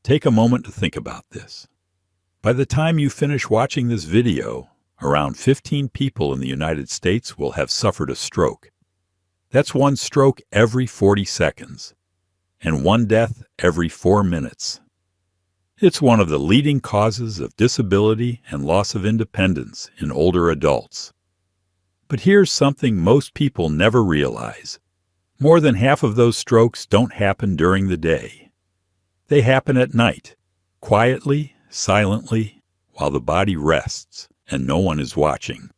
Take a moment to think about this. By the time you finish watching this video, around 15 people in the United States will have suffered a stroke. That's one stroke every 40 seconds, and one death every 4 minutes. It's one of the leading causes of disability and loss of independence in older adults. But here's something most people never realize. More than half of those strokes don't happen during the day. They happen at night, quietly, silently, while the body rests and no one is watching.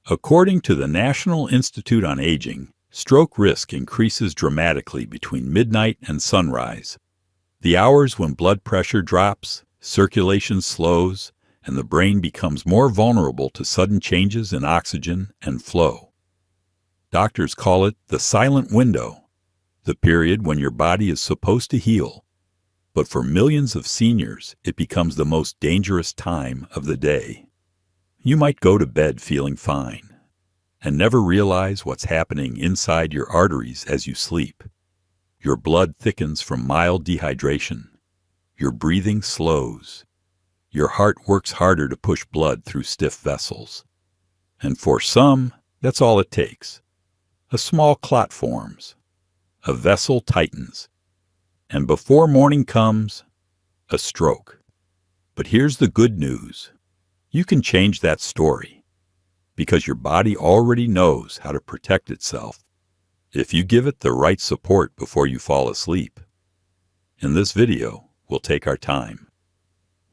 According to the National Institute on Aging, stroke risk increases dramatically between midnight and sunrise, the hours when blood pressure drops, circulation slows, and the brain becomes more vulnerable to sudden changes in oxygen and flow. Doctors call it the silent window, the period when your body is supposed to heal. But for millions of seniors, it becomes the most dangerous time of the day. You might go to bed feeling fine and never realize what's happening inside your arteries as you sleep. Your blood thickens from mild dehydration. Your breathing slows. Your heart works harder to push blood through stiff vessels. And for some, that's all it takes. A small clot forms. A vessel tightens. And before morning comes, a stroke. But here's the good news. You can change that story, because your body already knows how to protect itself if you give it the right support before you fall asleep. In this video, we'll take our time.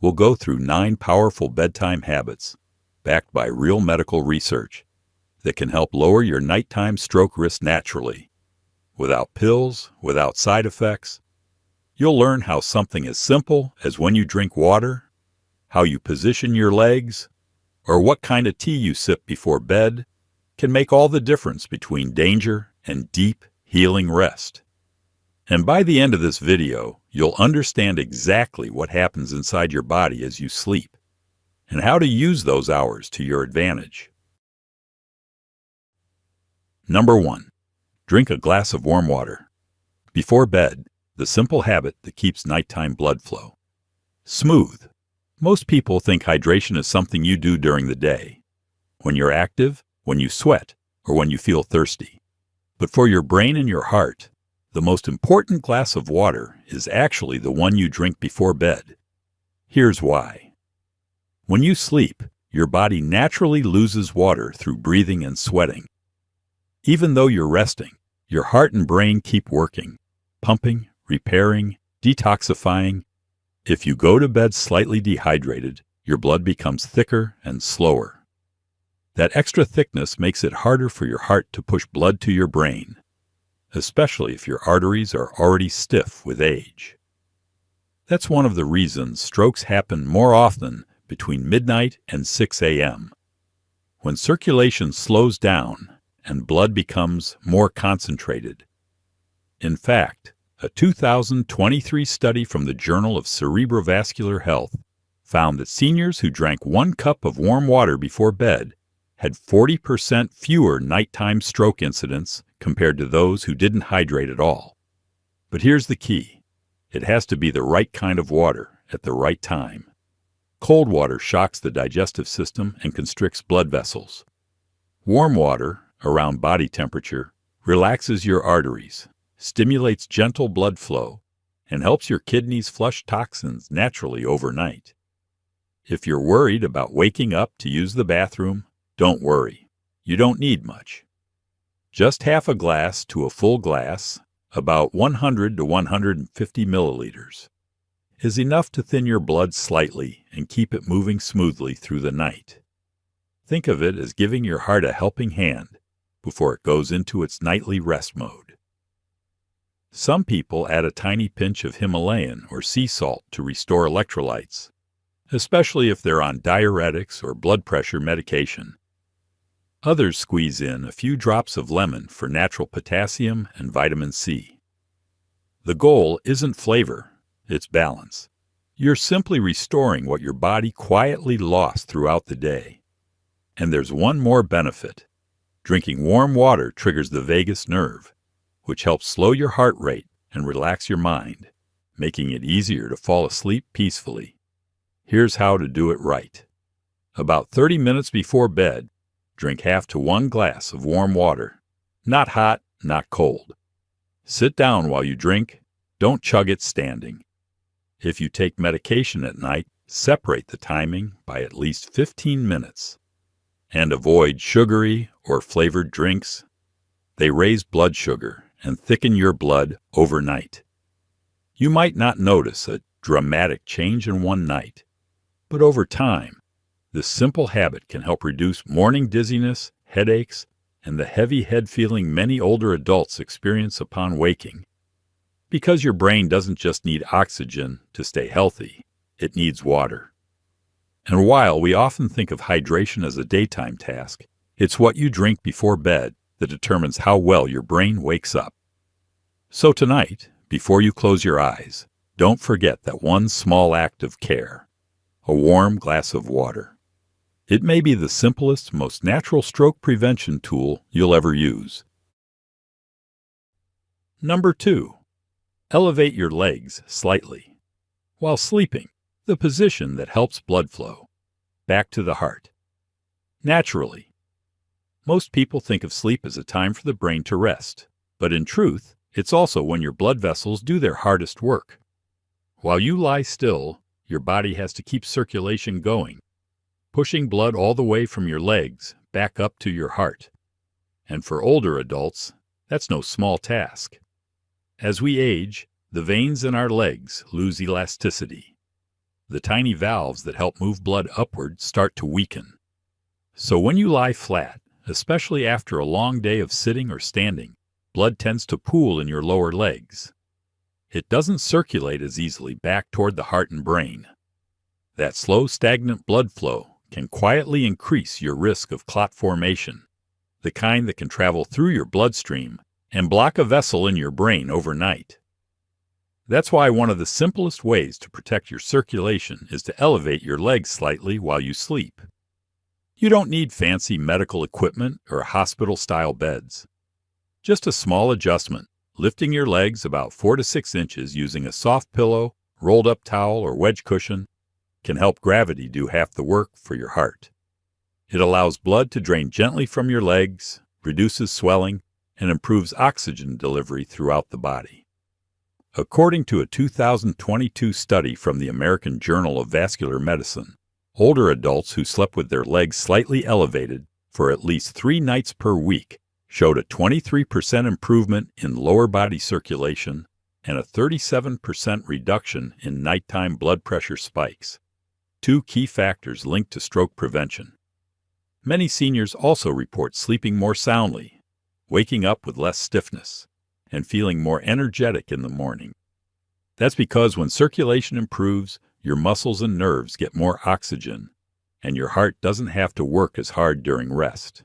We'll go through 9 powerful bedtime habits, backed by real medical research, that can help lower your nighttime stroke risk naturally, without pills, without side effects. You'll learn how something as simple as when you drink water, how you position your legs, or what kind of tea you sip before bed can make all the difference between danger and deep, healing rest. And by the end of this video, you'll understand exactly what happens inside your body as you sleep, and how to use those hours to your advantage. Number 1. Drink a glass of warm water. Before bed, the simple habit that keeps nighttime blood flow smooth. Most people think hydration is something you do during the day, when you're active, when you sweat, or when you feel thirsty. But for your brain and your heart, the most important glass of water is actually the one you drink before bed. Here's why. When you sleep, your body naturally loses water through breathing and sweating. Even though you're resting, your heart and brain keep working, pumping, repairing, detoxifying. If you go to bed slightly dehydrated, your blood becomes thicker and slower. That extra thickness makes it harder for your heart to push blood to your brain, especially if your arteries are already stiff with age. That's one of the reasons strokes happen more often between midnight and 6 a.m., when circulation slows down and blood becomes more concentrated. In fact, a 2023 study from the Journal of Cerebrovascular Health found that seniors who drank 1 cup of warm water before bed had 40% fewer nighttime stroke incidents compared to those who didn't hydrate at all. But here's the key. It has to be the right kind of water at the right time. Cold water shocks the digestive system and constricts blood vessels. Warm water, around body temperature, relaxes your arteries, stimulates gentle blood flow, and helps your kidneys flush toxins naturally overnight. If you're worried about waking up to use the bathroom, don't worry. You don't need much. Just half a glass to a full glass, about 100 to 150 milliliters, is enough to thin your blood slightly and keep it moving smoothly through the night. Think of it as giving your heart a helping hand before it goes into its nightly rest mode. Some people add a tiny pinch of Himalayan or sea salt to restore electrolytes, especially if they're on diuretics or blood pressure medication. Others squeeze in a few drops of lemon for natural potassium and vitamin C. The goal isn't flavor, it's balance. You're simply restoring what your body quietly lost throughout the day. And there's one more benefit. Drinking warm water triggers the vagus nerve, which helps slow your heart rate and relax your mind, making it easier to fall asleep peacefully. Here's how to do it right. About 30 minutes before bed, drink half to 1 glass of warm water. Not hot, not cold. Sit down while you drink. Don't chug it standing. If you take medication at night, separate the timing by at least 15 minutes. And avoid sugary or flavored drinks. They raise blood sugar and thicken your blood overnight. You might not notice a dramatic change in one night, but over time, this simple habit can help reduce morning dizziness, headaches, and the heavy head feeling many older adults experience upon waking. Because your brain doesn't just need oxygen to stay healthy, it needs water. And while we often think of hydration as a daytime task, it's what you drink before bed that determines how well your brain wakes up. So tonight, before you close your eyes, don't forget that one small act of care: a warm glass of water. It may be the simplest, most natural stroke prevention tool you'll ever use. Number 2. Elevate your legs slightly. While sleeping, the position that helps blood flow. Back to the heart. Naturally, most people think of sleep as a time for the brain to rest, but in truth, it's also when your blood vessels do their hardest work. While you lie still, your body has to keep circulation going, pushing blood all the way from your legs back up to your heart. And for older adults, that's no small task. As we age, the veins in our legs lose elasticity. The tiny valves that help move blood upward start to weaken. So when you lie flat, especially after a long day of sitting or standing, blood tends to pool in your lower legs. It doesn't circulate as easily back toward the heart and brain. That slow, stagnant blood flow can quietly increase your risk of clot formation, the kind that can travel through your bloodstream and block a vessel in your brain overnight. That's why one of the simplest ways to protect your circulation is to elevate your legs slightly while you sleep. You don't need fancy medical equipment or hospital-style beds. Just a small adjustment, lifting your legs about 4 to 6 inches using a soft pillow, rolled-up towel, or wedge cushion, can help gravity do half the work for your heart. It allows blood to drain gently from your legs, reduces swelling, and improves oxygen delivery throughout the body. According to a 2022 study from the American Journal of Vascular Medicine, older adults who slept with their legs slightly elevated for at least 3 nights per week showed a 23% improvement in lower body circulation and a 37% reduction in nighttime blood pressure spikes, 2 key factors linked to stroke prevention. Many seniors also report sleeping more soundly, waking up with less stiffness, and feeling more energetic in the morning. That's because when circulation improves, your muscles and nerves get more oxygen, and your heart doesn't have to work as hard during rest.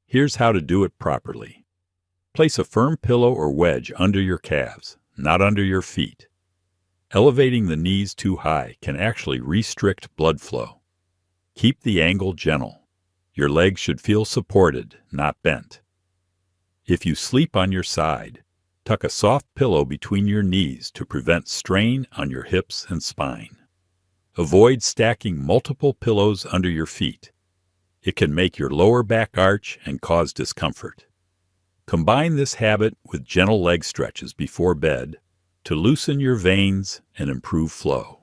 Here's how to do it properly. Place a firm pillow or wedge under your calves, not under your feet. Elevating the knees too high can actually restrict blood flow. Keep the angle gentle. Your legs should feel supported, not bent. If you sleep on your side, tuck a soft pillow between your knees to prevent strain on your hips and spine. Avoid stacking multiple pillows under your feet. It can make your lower back arch and cause discomfort. Combine this habit with gentle leg stretches before bed to loosen your veins and improve flow.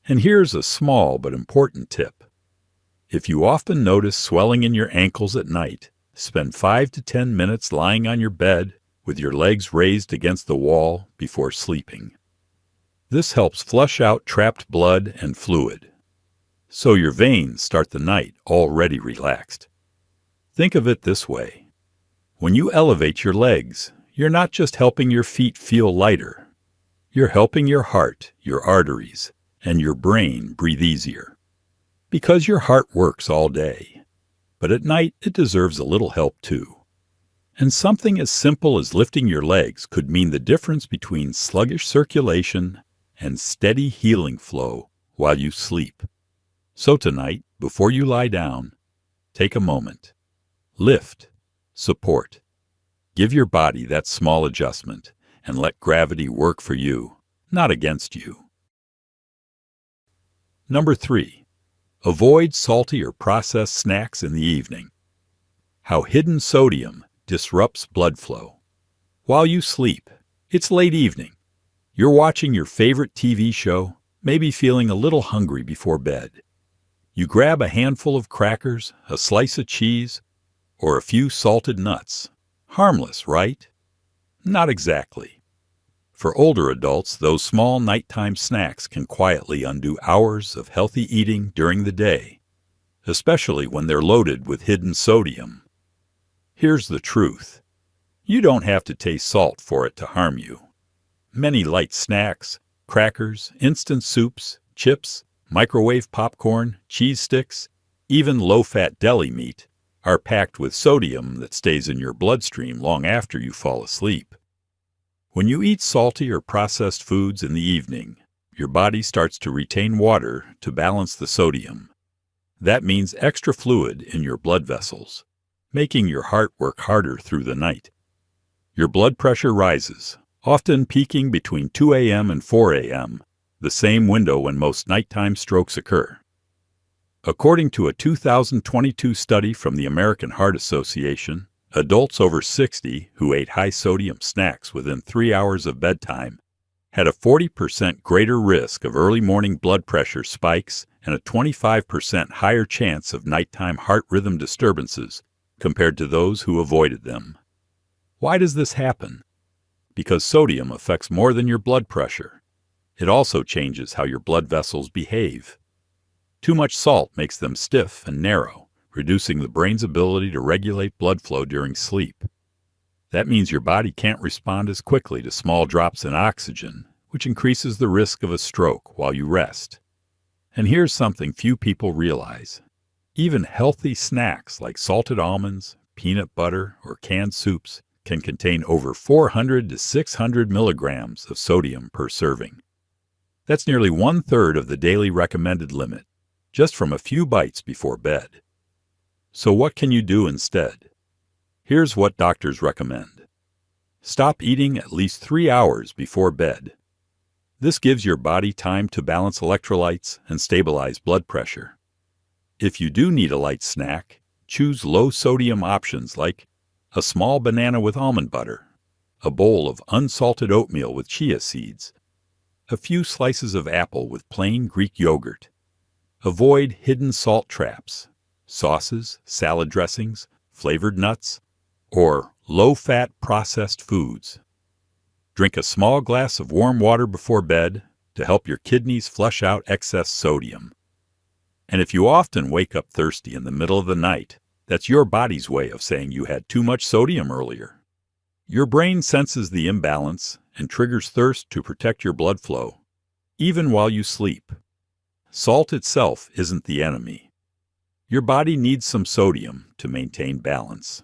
And here's a small but important tip. If you often notice swelling in your ankles at night, spend 5 to 10 minutes lying on your bed with your legs raised against the wall before sleeping. This helps flush out trapped blood and fluid, so your veins start the night already relaxed. Think of it this way. When you elevate your legs, you're not just helping your feet feel lighter. You're helping your heart, your arteries, and your brain breathe easier. Because your heart works all day, but at night it deserves a little help too. And something as simple as lifting your legs could mean the difference between sluggish circulation and steady healing flow while you sleep. So tonight, before you lie down, take a moment. Lift, support. Give your body that small adjustment and let gravity work for you, not against you. Number 3. Avoid salty or processed snacks in the evening. How hidden sodium disrupts blood flow. While you sleep, it's late evening. You're watching your favorite TV show, maybe feeling a little hungry before bed. You grab a handful of crackers, a slice of cheese, or a few salted nuts. Harmless, right? Not exactly. For older adults, those small nighttime snacks can quietly undo hours of healthy eating during the day, especially when they're loaded with hidden sodium. Here's the truth. You don't have to taste salt for it to harm you. Many light snacks, crackers, instant soups, chips, microwave popcorn, cheese sticks, even low-fat deli meat are packed with sodium that stays in your bloodstream long after you fall asleep. When you eat salty or processed foods in the evening, your body starts to retain water to balance the sodium. That means extra fluid in your blood vessels, making your heart work harder through the night. Your blood pressure rises, often peaking between 2 a.m. and 4 a.m., the same window when most nighttime strokes occur. According to a 2022 study from the American Heart Association, adults over 60 who ate high-sodium snacks within 3 hours of bedtime had a 40% greater risk of early morning blood pressure spikes and a 25% higher chance of nighttime heart rhythm disturbances compared to those who avoided them. Why does this happen? Because sodium affects more than your blood pressure. It also changes how your blood vessels behave. Too much salt makes them stiff and narrow, reducing the brain's ability to regulate blood flow during sleep. That means your body can't respond as quickly to small drops in oxygen, which increases the risk of a stroke while you rest. And here's something few people realize. Even healthy snacks like salted almonds, peanut butter, or canned soups can contain over 400 to 600 milligrams of sodium per serving. That's nearly 1/3 of the daily recommended limit, just from a few bites before bed. So what can you do instead? Here's what doctors recommend. Stop eating at least 3 hours before bed. This gives your body time to balance electrolytes and stabilize blood pressure. If you do need a light snack, choose low-sodium options like a small banana with almond butter, a bowl of unsalted oatmeal with chia seeds, a few slices of apple with plain Greek yogurt. Avoid hidden salt traps, sauces, salad dressings, flavored nuts, or low-fat processed foods. Drink a small glass of warm water before bed to help your kidneys flush out excess sodium. And if you often wake up thirsty in the middle of the night, that's your body's way of saying you had too much sodium earlier. Your brain senses the imbalance and triggers thirst to protect your blood flow, even while you sleep. Salt itself isn't the enemy. Your body needs some sodium to maintain balance.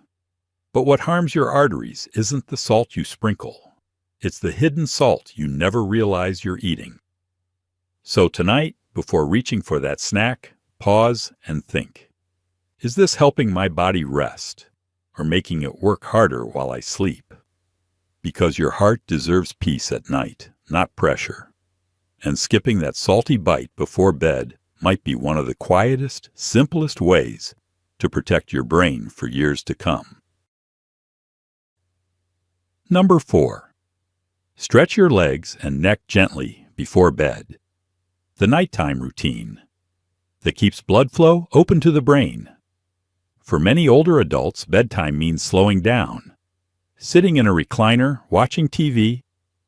But what harms your arteries isn't the salt you sprinkle. It's the hidden salt you never realize you're eating. So tonight, before reaching for that snack, pause and think. Is this helping my body rest, or making it work harder while I sleep? Because your heart deserves peace at night, not pressure. And skipping that salty bite before bed might be one of the quietest, simplest ways to protect your brain for years to come. Number 4. Stretch your legs and neck gently before bed. The nighttime routine that keeps blood flow open to the brain. For many older adults, bedtime means slowing down, sitting in a recliner, watching TV,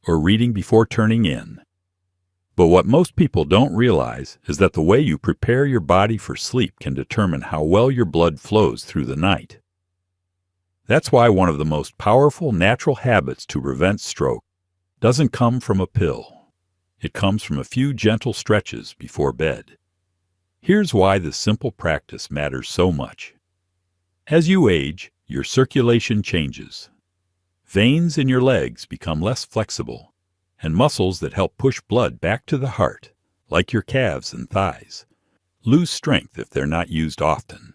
or reading before turning in. But what most people don't realize is that the way you prepare your body for sleep can determine how well your blood flows through the night. That's why one of the most powerful natural habits to prevent stroke doesn't come from a pill. It comes from a few gentle stretches before bed. Here's why this simple practice matters so much. As you age, your circulation changes. Veins in your legs become less flexible, and muscles that help push blood back to the heart, like your calves and thighs, lose strength if they're not used often.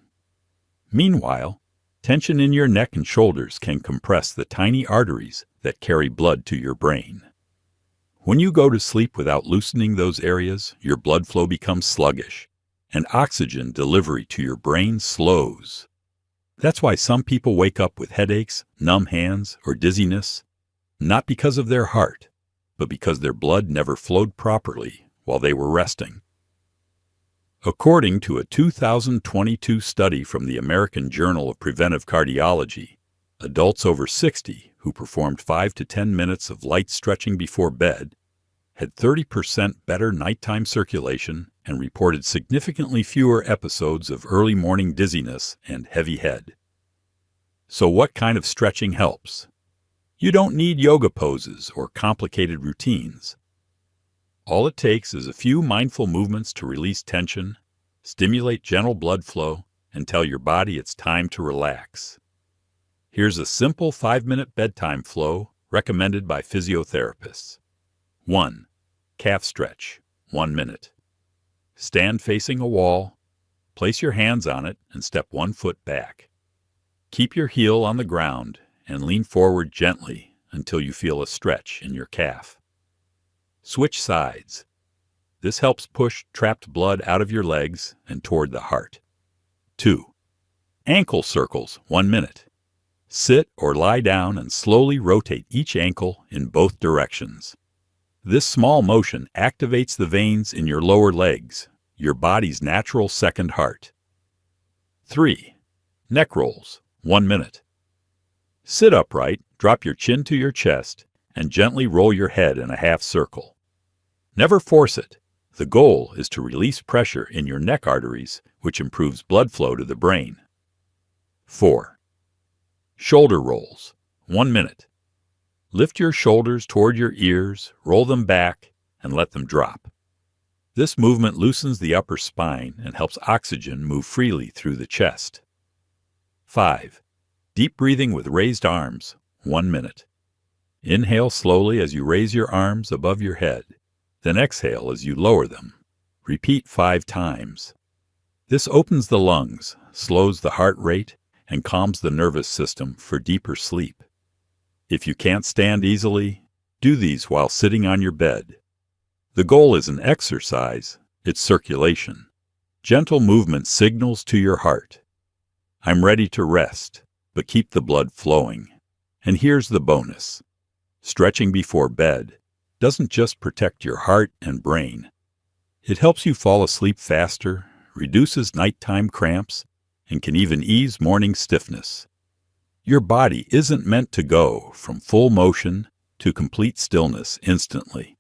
Meanwhile, tension in your neck and shoulders can compress the tiny arteries that carry blood to your brain. When you go to sleep without loosening those areas, your blood flow becomes sluggish, and oxygen delivery to your brain slows. That's why some people wake up with headaches, numb hands, or dizziness, not because of their heart, but because their blood never flowed properly while they were resting. According to a 2022 study from the American Journal of Preventive Cardiology, adults over 60 who performed 5 to 10 minutes of light stretching before bed had 30% better nighttime circulation and reported significantly fewer episodes of early morning dizziness and heavy head. So what kind of stretching helps? You don't need yoga poses or complicated routines. All it takes is a few mindful movements to release tension, stimulate gentle blood flow, and tell your body it's time to relax. Here's a simple 5-minute bedtime flow recommended by physiotherapists. 1. Calf stretch, 1 minute. Stand facing a wall, place your hands on it, and step 1 foot back. Keep your heel on the ground and lean forward gently until you feel a stretch in your calf. Switch sides. This helps push trapped blood out of your legs and toward the heart. 2. Ankle circles, 1 minute. Sit or lie down and slowly rotate each ankle in both directions. This small motion activates the veins in your lower legs, your body's natural second heart. 3. Neck rolls, 1 minute. Sit upright, drop your chin to your chest, and gently roll your head in a half circle. Never force it. The goal is to release pressure in your neck arteries, which improves blood flow to the brain. 4. Shoulder rolls, 1 minute. Lift your shoulders toward your ears, roll them back, and let them drop. This movement loosens the upper spine and helps oxygen move freely through the chest. 5. Deep breathing with raised arms, 1 minute. Inhale slowly as you raise your arms above your head, then exhale as you lower them. Repeat 5 times. This opens the lungs, slows the heart rate, and calms the nervous system for deeper sleep. If you can't stand easily, do these while sitting on your bed. The goal isn't exercise, it's circulation. Gentle movement signals to your heart, I'm ready to rest, but keep the blood flowing. And here's the bonus. Stretching before bed doesn't just protect your heart and brain. It helps you fall asleep faster, reduces nighttime cramps, and can even ease morning stiffness. Your body isn't meant to go from full motion to complete stillness instantly.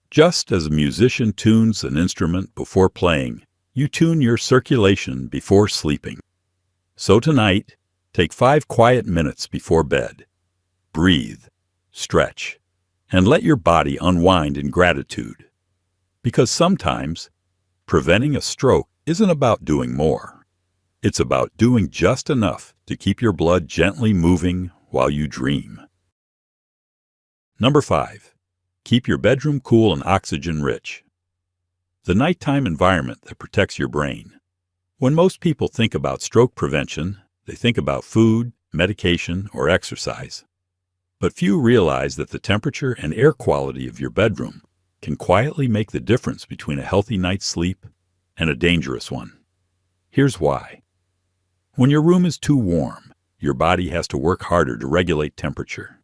Just as a musician tunes an instrument before playing, you tune your circulation before sleeping. So tonight, take 5 quiet minutes before bed. Breathe, stretch, and let your body unwind in gratitude. Because sometimes, preventing a stroke isn't about doing more. It's about doing just enough to keep your blood gently moving while you dream. Number 5. Keep your bedroom cool and oxygen-rich. The nighttime environment that protects your brain. When most people think about stroke prevention, they think about food, medication, or exercise. But few realize that the temperature and air quality of your bedroom can quietly make the difference between a healthy night's sleep and a dangerous one. Here's why. When your room is too warm, your body has to work harder to regulate temperature.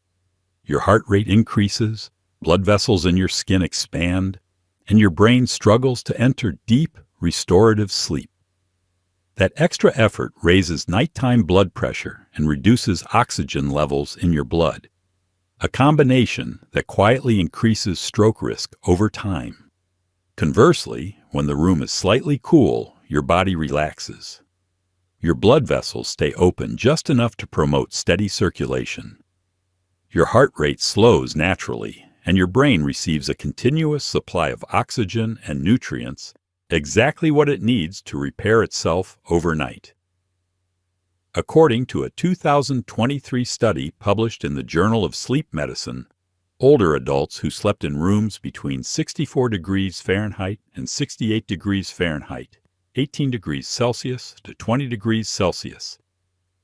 Your heart rate increases, blood vessels in your skin expand, and your brain struggles to enter deep, restorative sleep. That extra effort raises nighttime blood pressure and reduces oxygen levels in your blood, a combination that quietly increases stroke risk over time. Conversely, when the room is slightly cool, your body relaxes. Your blood vessels stay open just enough to promote steady circulation. Your heart rate slows naturally, and your brain receives a continuous supply of oxygen and nutrients, exactly what it needs to repair itself overnight. According to a 2023 study published in the Journal of Sleep Medicine, older adults who slept in rooms between 64 degrees Fahrenheit and 68 degrees Fahrenheit, 18 degrees Celsius to 20 degrees Celsius,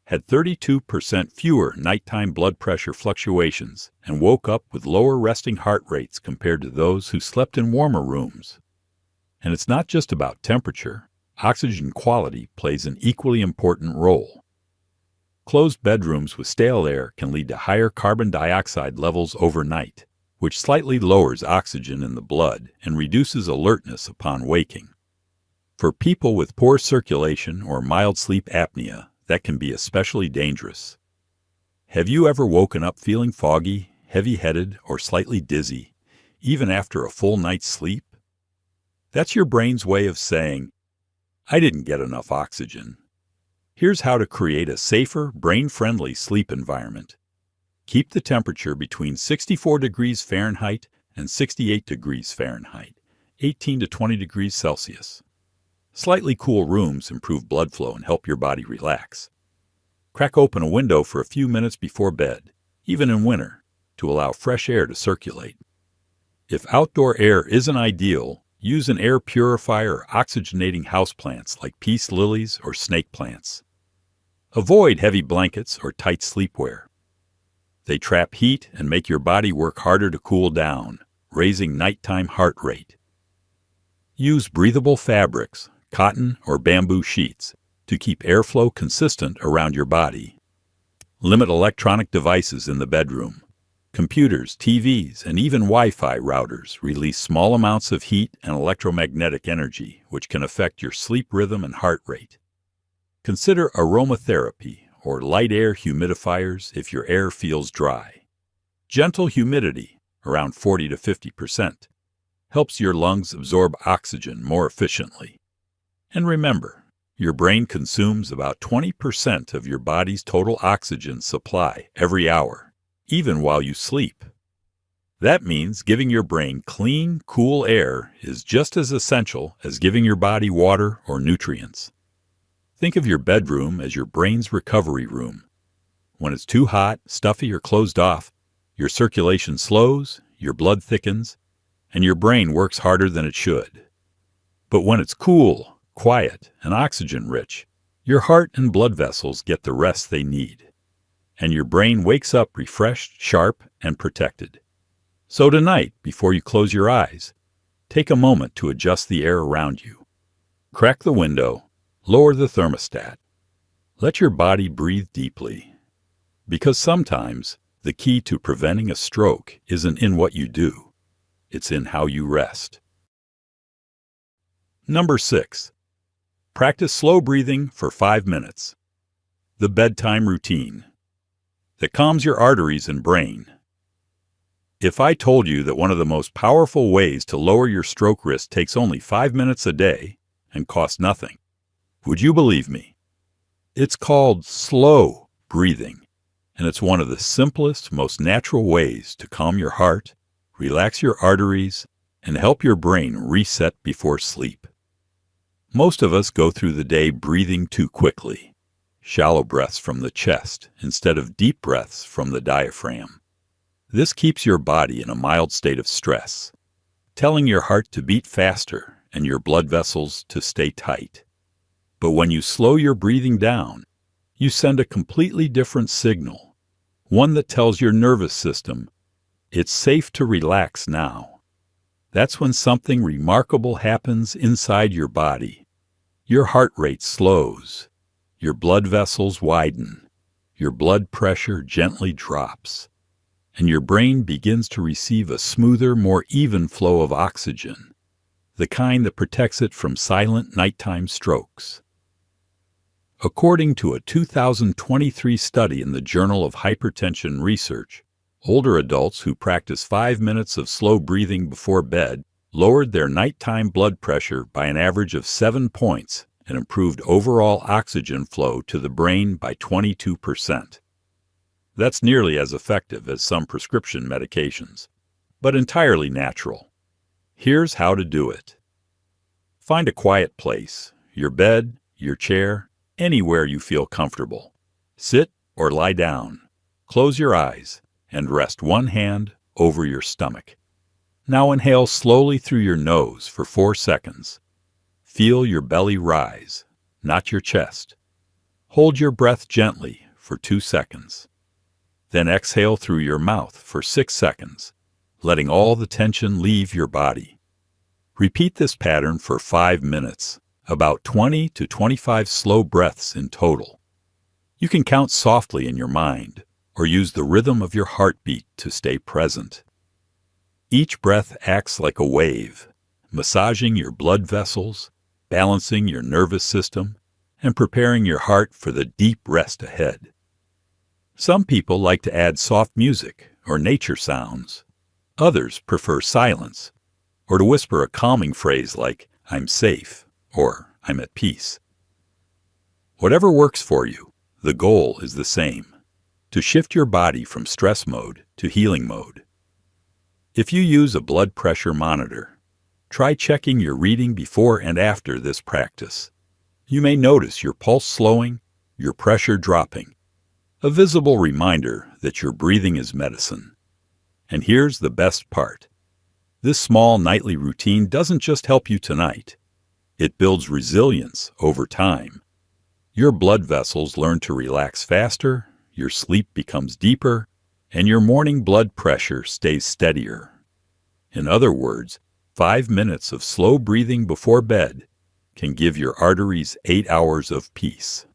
had 32% fewer nighttime blood pressure fluctuations and woke up with lower resting heart rates compared to those who slept in warmer rooms. And it's not just about temperature. Oxygen quality plays an equally important role. Closed bedrooms with stale air can lead to higher carbon dioxide levels overnight, which slightly lowers oxygen in the blood and reduces alertness upon waking. For people with poor circulation or mild sleep apnea, that can be especially dangerous. Have you ever woken up feeling foggy, heavy-headed, or slightly dizzy, even after a full night's sleep? That's your brain's way of saying, "I didn't get enough oxygen." Here's how to create a safer, brain-friendly sleep environment. Keep the temperature between 64 degrees Fahrenheit and 68 degrees Fahrenheit, 18 to 20 degrees Celsius. Slightly cool rooms improve blood flow and help your body relax. Crack open a window for a few minutes before bed, even in winter, to allow fresh air to circulate. If outdoor air isn't ideal, use an air purifier or oxygenating houseplants like peace lilies or snake plants. Avoid heavy blankets or tight sleepwear. They trap heat and make your body work harder to cool down, raising nighttime heart rate. Use breathable fabrics, cotton or bamboo sheets, to keep airflow consistent around your body. Limit electronic devices in the bedroom. Computers, TVs, and even Wi-Fi routers release small amounts of heat and electromagnetic energy, which can affect your sleep rhythm and heart rate. Consider aromatherapy or light air humidifiers if your air feels dry. Gentle humidity, around 40 to 50%, helps your lungs absorb oxygen more efficiently. And remember, your brain consumes about 20% of your body's total oxygen supply every hour, even while you sleep. That means giving your brain clean, cool air is just as essential as giving your body water or nutrients. Think of your bedroom as your brain's recovery room. When it's too hot, stuffy, or closed off, your circulation slows, your blood thickens, and your brain works harder than it should. But when it's cool, quiet, and oxygen-rich, your heart and blood vessels get the rest they need, and your brain wakes up refreshed, sharp, and protected. So tonight, before you close your eyes, take a moment to adjust the air around you. Crack the window, lower the thermostat. Let your body breathe deeply, because sometimes the key to preventing a stroke isn't in what you do, it's in how you rest. Number 6. Practice slow breathing for 5 minutes. The bedtime routine that calms your arteries and brain. If I told you that one of the most powerful ways to lower your stroke risk takes only 5 minutes a day and costs nothing, would you believe me? It's called slow breathing, and it's one of the simplest, most natural ways to calm your heart, relax your arteries, and help your brain reset before sleep. Most of us go through the day breathing too quickly, shallow breaths from the chest instead of deep breaths from the diaphragm. This keeps your body in a mild state of stress, telling your heart to beat faster and your blood vessels to stay tight. But when you slow your breathing down, you send a completely different signal, one that tells your nervous system, it's safe to relax now. That's when something remarkable happens inside your body. Your heart rate slows, your blood vessels widen, your blood pressure gently drops, and your brain begins to receive a smoother, more even flow of oxygen, the kind that protects it from silent nighttime strokes. According to a 2023 study in the Journal of Hypertension Research, older adults who practice 5 minutes of slow breathing before bed lowered their nighttime blood pressure by an average of 7 points and improved overall oxygen flow to the brain by 22%. That's nearly as effective as some prescription medications, but entirely natural. Here's how to do it. Find a quiet place, your bed, your chair, anywhere you feel comfortable. Sit or lie down, close your eyes, and rest one hand over your stomach. Now inhale slowly through your nose for 4 seconds. Feel your belly rise, not your chest. Hold your breath gently for 2 seconds. Then exhale through your mouth for 6 seconds, letting all the tension leave your body. Repeat this pattern for 5 minutes, about 20 to 25 slow breaths in total. You can count softly in your mind, or use the rhythm of your heartbeat to stay present. Each breath acts like a wave, massaging your blood vessels, balancing your nervous system, and preparing your heart for the deep rest ahead. Some people like to add soft music or nature sounds. Others prefer silence, or to whisper a calming phrase like, "I'm safe," or "I'm at peace." Whatever works for you, the goal is the same: to shift your body from stress mode to healing mode. If you use a blood pressure monitor, try checking your reading before and after this practice. You may notice your pulse slowing, your pressure dropping, a visible reminder that your breathing is medicine. And here's the best part. This small nightly routine doesn't just help you tonight. It builds resilience over time. Your blood vessels learn to relax faster, your sleep becomes deeper, and your morning blood pressure stays steadier. In other words, 5 minutes of slow breathing before bed can give your arteries 8 hours of peace.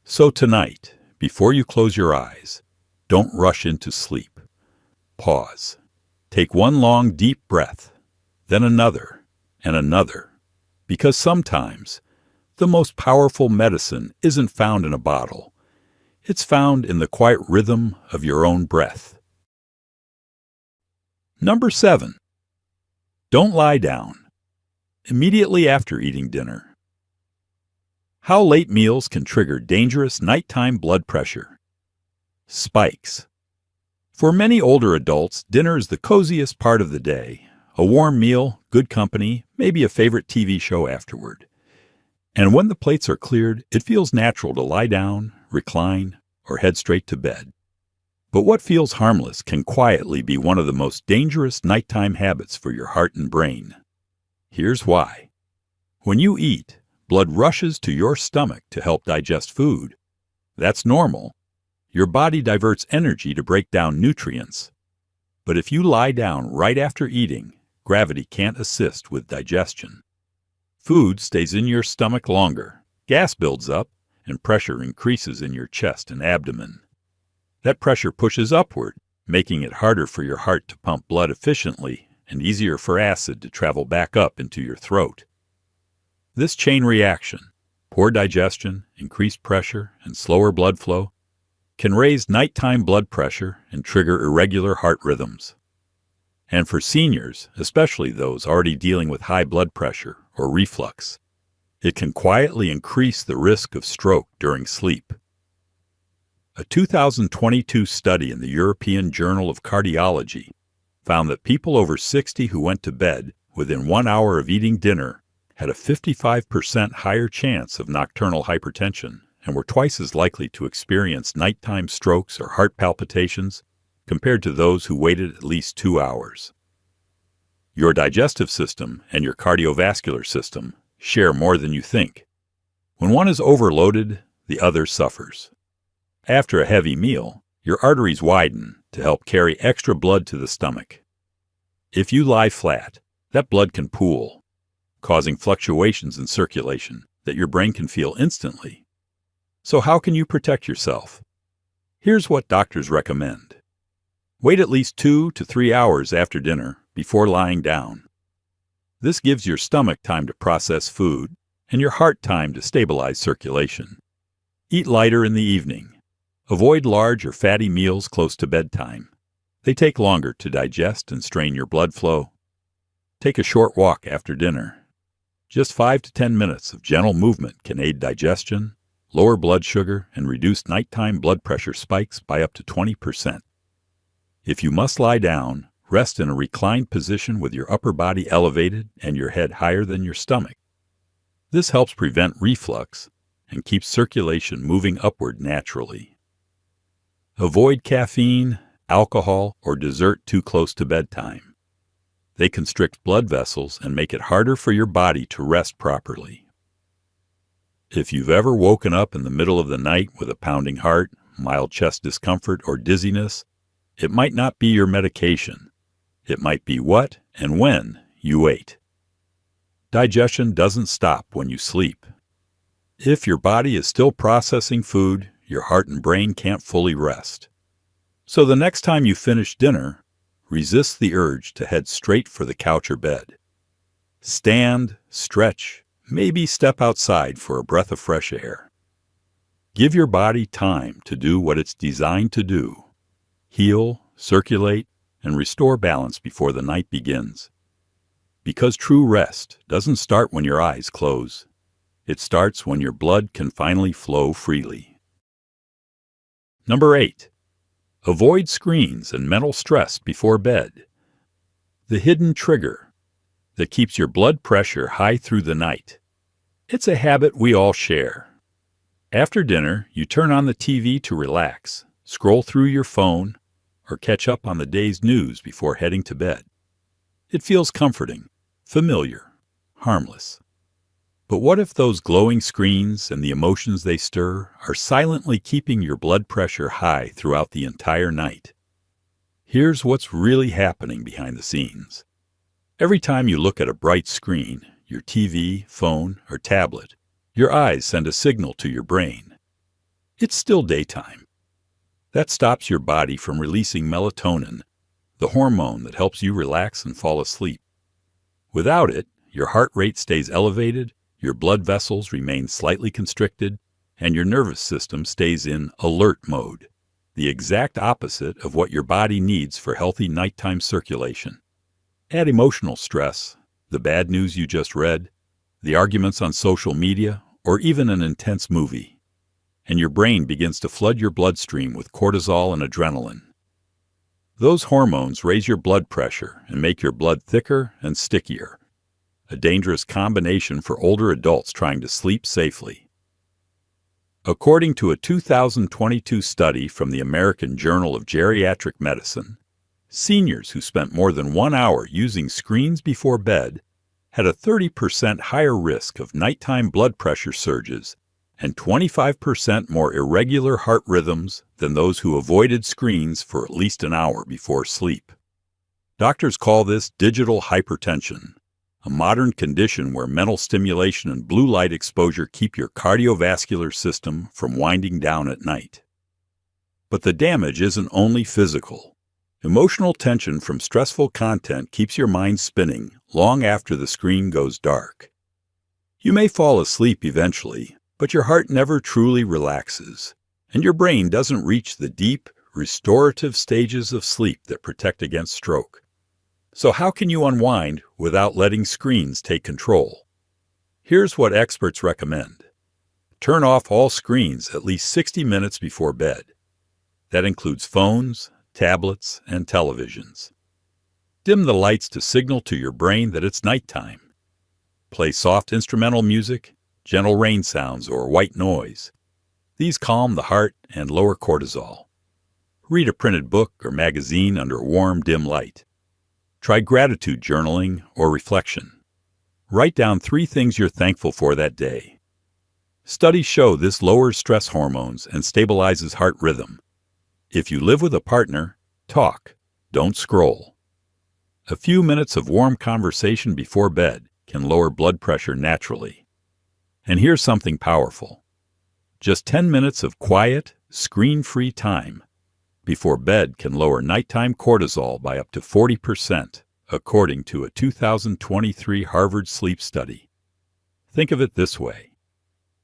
So tonight, before you close your eyes, don't rush into sleep. Pause. Take one long, deep breath, then another and another, because sometimes the most powerful medicine isn't found in a bottle. It's found in the quiet rhythm of your own breath. Number 7. Don't lie down. Immediately after eating dinner. How late meals can trigger dangerous nighttime blood pressure. Spikes. For many older adults, dinner is the coziest part of the day. A warm meal, good company, maybe a favorite TV show afterward. And when the plates are cleared, it feels natural to lie down, recline, or head straight to bed. But what feels harmless can quietly be one of the most dangerous nighttime habits for your heart and brain. Here's why. When you eat, blood rushes to your stomach to help digest food. That's normal. Your body diverts energy to break down nutrients. But if you lie down right after eating, gravity can't assist with digestion. Food stays in your stomach longer, gas builds up, and pressure increases in your chest and abdomen. That pressure pushes upward, making it harder for your heart to pump blood efficiently and easier for acid to travel back up into your throat. This chain reaction, poor digestion, increased pressure, and slower blood flow, can raise nighttime blood pressure and trigger irregular heart rhythms. And for seniors, especially those already dealing with high blood pressure or reflux, it can quietly increase the risk of stroke during sleep. A 2022 study in the European Journal of Cardiology found that people over 60 who went to bed within 1 hour of eating dinner had a 55% higher chance of nocturnal hypertension and were twice as likely to experience nighttime strokes or heart palpitations compared to those who waited at least 2 hours. Your digestive system and your cardiovascular system share more than you think. When one is overloaded, the other suffers. After a heavy meal, your arteries widen to help carry extra blood to the stomach. If you lie flat, that blood can pool, causing fluctuations in circulation that your brain can feel instantly. So how can you protect yourself? Here's what doctors recommend. Wait at least 2 to 3 hours after dinner before lying down. This gives your stomach time to process food and your heart time to stabilize circulation. Eat lighter in the evening. Avoid large or fatty meals close to bedtime. They take longer to digest and strain your blood flow. Take a short walk after dinner. Just 5 to 10 minutes of gentle movement can aid digestion, lower blood sugar, and reduce nighttime blood pressure spikes by up to 20%. If you must lie down, rest in a reclined position with your upper body elevated and your head higher than your stomach. This helps prevent reflux and keeps circulation moving upward naturally. Avoid caffeine, alcohol, or dessert too close to bedtime. They constrict blood vessels and make it harder for your body to rest properly. If you've ever woken up in the middle of the night with a pounding heart, mild chest discomfort, or dizziness, it might not be your medication. It might be what and when you ate. Digestion doesn't stop when you sleep. If your body is still processing food, your heart and brain can't fully rest. So the next time you finish dinner, resist the urge to head straight for the couch or bed. Stand, stretch, maybe step outside for a breath of fresh air. Give your body time to do what it's designed to do: heal, circulate, and restore balance before the night begins. Because true rest doesn't start when your eyes close. It starts when your blood can finally flow freely. Number 8. Avoid screens and mental stress before bed. The hidden trigger that keeps your blood pressure high through the night. It's a habit we all share. After dinner, you turn on the TV to relax, scroll through your phone, or catch up on the day's news before heading to bed. It feels comforting, familiar, harmless. But what if those glowing screens and the emotions they stir are silently keeping your blood pressure high throughout the entire night? Here's what's really happening behind the scenes. Every time you look at a bright screen, your TV, phone, or tablet, your eyes send a signal to your brain. It's still daytime. That stops your body from releasing melatonin, the hormone that helps you relax and fall asleep. Without it, your heart rate stays elevated, your blood vessels remain slightly constricted, and your nervous system stays in alert mode, the exact opposite of what your body needs for healthy nighttime circulation. Add emotional stress, the bad news you just read, the arguments on social media, or even an intense movie, and your brain begins to flood your bloodstream with cortisol and adrenaline. Those hormones raise your blood pressure and make your blood thicker and stickier, a dangerous combination for older adults trying to sleep safely. According to a 2022 study from the American Journal of Geriatric Medicine, seniors who spent more than 1 hour using screens before bed had a 30% higher risk of nighttime blood pressure surges and 25% more irregular heart rhythms than those who avoided screens for at least an hour before sleep. Doctors call this digital hypertension, a modern condition where mental stimulation and blue light exposure keep your cardiovascular system from winding down at night. But the damage isn't only physical. Emotional tension from stressful content keeps your mind spinning long after the screen goes dark. You may fall asleep eventually, but your heart never truly relaxes, and your brain doesn't reach the deep, restorative stages of sleep that protect against stroke. So how can you unwind without letting screens take control? Here's what experts recommend. Turn off all screens at least 60 minutes before bed. That includes phones, tablets, and televisions. Dim the lights to signal to your brain that it's nighttime. Play soft instrumental music, gentle rain sounds, or white noise. These calm the heart and lower cortisol. Read a printed book or magazine under a warm, dim light. Try gratitude journaling or reflection. Write down 3 things you're thankful for that day. Studies show this lowers stress hormones and stabilizes heart rhythm. If you live with a partner, talk, don't scroll. A few minutes of warm conversation before bed can lower blood pressure naturally. And here's something powerful. Just 10 minutes of quiet, screen-free time before bed can lower nighttime cortisol by up to 40%, according to a 2023 Harvard sleep study. Think of it this way.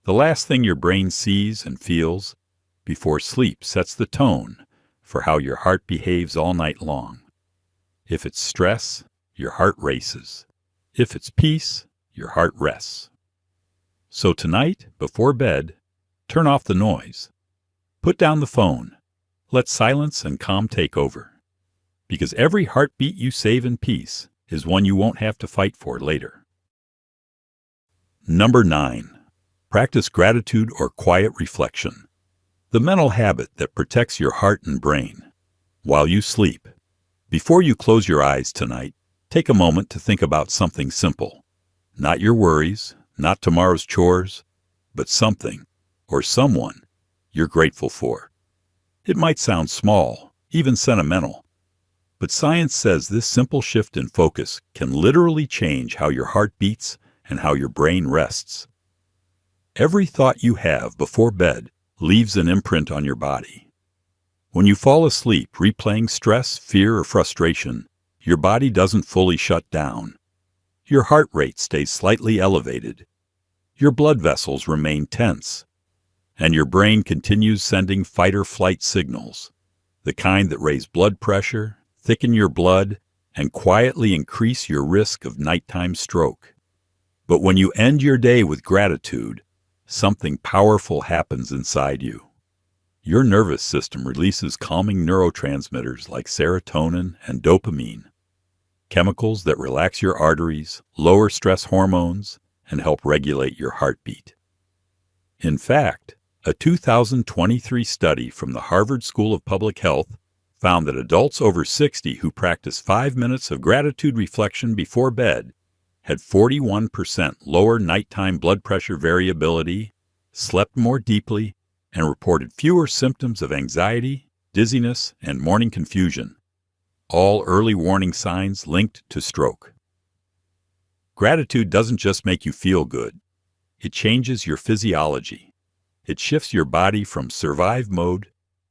The last thing your brain sees and feels before sleep sets the tone for how your heart behaves all night long. If it's stress, your heart races. If it's peace, your heart rests. So tonight, before bed, turn off the noise. Put down the phone. Let silence and calm take over. Because every heartbeat you save in peace is one you won't have to fight for later. Number 9. Practice gratitude or quiet reflection. The mental habit that protects your heart and brain. While you sleep, before you close your eyes tonight, take a moment to think about something simple. Not your worries, not tomorrow's chores, but something, or someone, you're grateful for. It might sound small, even sentimental, but science says this simple shift in focus can literally change how your heart beats and how your brain rests. Every thought you have before bed leaves an imprint on your body. When you fall asleep replaying stress, fear, or frustration, your body doesn't fully shut down. Your heart rate stays slightly elevated. Your blood vessels remain tense. And your brain continues sending fight-or-flight signals, the kind that raise blood pressure, thicken your blood, and quietly increase your risk of nighttime stroke. But when you end your day with gratitude, something powerful happens inside you. Your nervous system releases calming neurotransmitters like serotonin and dopamine, chemicals that relax your arteries, lower stress hormones, and help regulate your heartbeat. In fact, a 2023 study from the Harvard School of Public Health found that adults over 60 who practice 5 minutes of gratitude reflection before bed had 41% lower nighttime blood pressure variability, slept more deeply, and reported fewer symptoms of anxiety, dizziness, and morning confusion, all early warning signs linked to stroke. Gratitude doesn't just make you feel good. It changes your physiology. It shifts your body from survive mode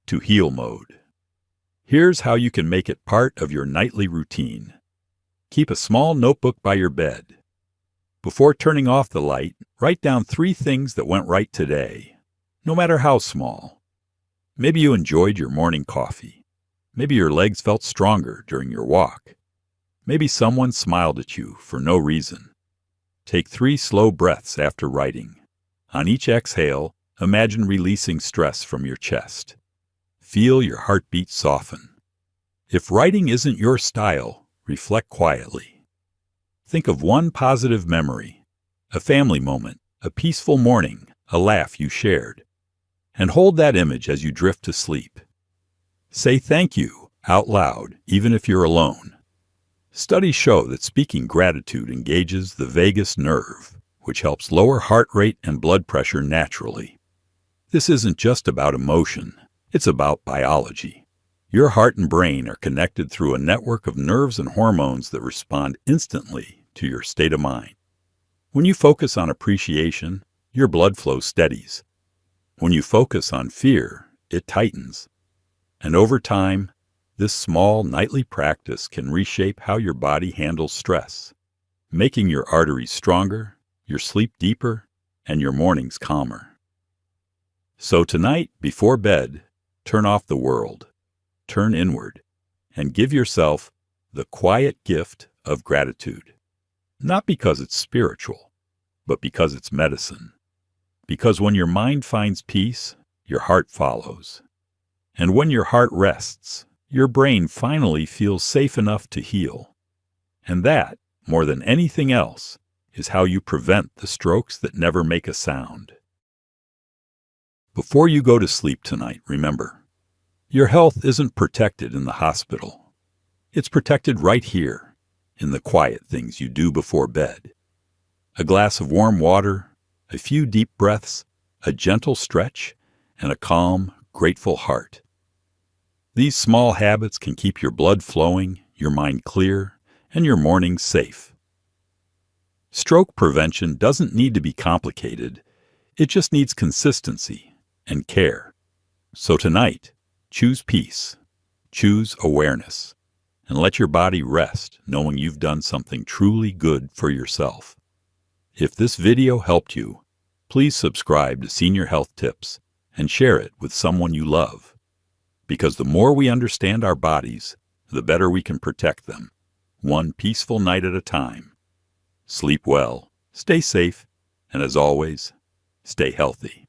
to heal mode. Here's how you can make it part of your nightly routine. Keep a small notebook by your bed. Before turning off the light, write down 3 things that went right today, no matter how small. Maybe you enjoyed your morning coffee. Maybe your legs felt stronger during your walk. Maybe someone smiled at you for no reason. Take 3 slow breaths after writing. On each exhale, imagine releasing stress from your chest. Feel your heartbeat soften. If writing isn't your style, reflect quietly. Think of one positive memory, a family moment, a peaceful morning, a laugh you shared, and hold that image as you drift to sleep. Say thank you out loud, even if you're alone. Studies show that speaking gratitude engages the vagus nerve, which helps lower heart rate and blood pressure naturally. This isn't just about emotion, it's about biology. Your heart and brain are connected through a network of nerves and hormones that respond instantly to your state of mind. When you focus on appreciation, your blood flow steadies. When you focus on fear, it tightens. And over time, this small nightly practice can reshape how your body handles stress, making your arteries stronger, your sleep deeper, and your mornings calmer. So tonight, before bed, turn off the world. Turn inward, and give yourself the quiet gift of gratitude. Not because it's spiritual, but because it's medicine. Because when your mind finds peace, your heart follows. And when your heart rests, your brain finally feels safe enough to heal. And that, more than anything else, is how you prevent the strokes that never make a sound. Before you go to sleep tonight, remember, your health isn't protected in the hospital. It's protected right here, in the quiet things you do before bed. A glass of warm water, a few deep breaths, a gentle stretch, and a calm, grateful heart. These small habits can keep your blood flowing, your mind clear, and your mornings safe. Stroke prevention doesn't need to be complicated. It just needs consistency and care. So tonight, choose peace, choose awareness, and let your body rest knowing you've done something truly good for yourself. If this video helped you, please subscribe to Senior Health Tips and share it with someone you love. Because the more we understand our bodies, the better we can protect them, one peaceful night at a time. Sleep well, stay safe, and as always, stay healthy.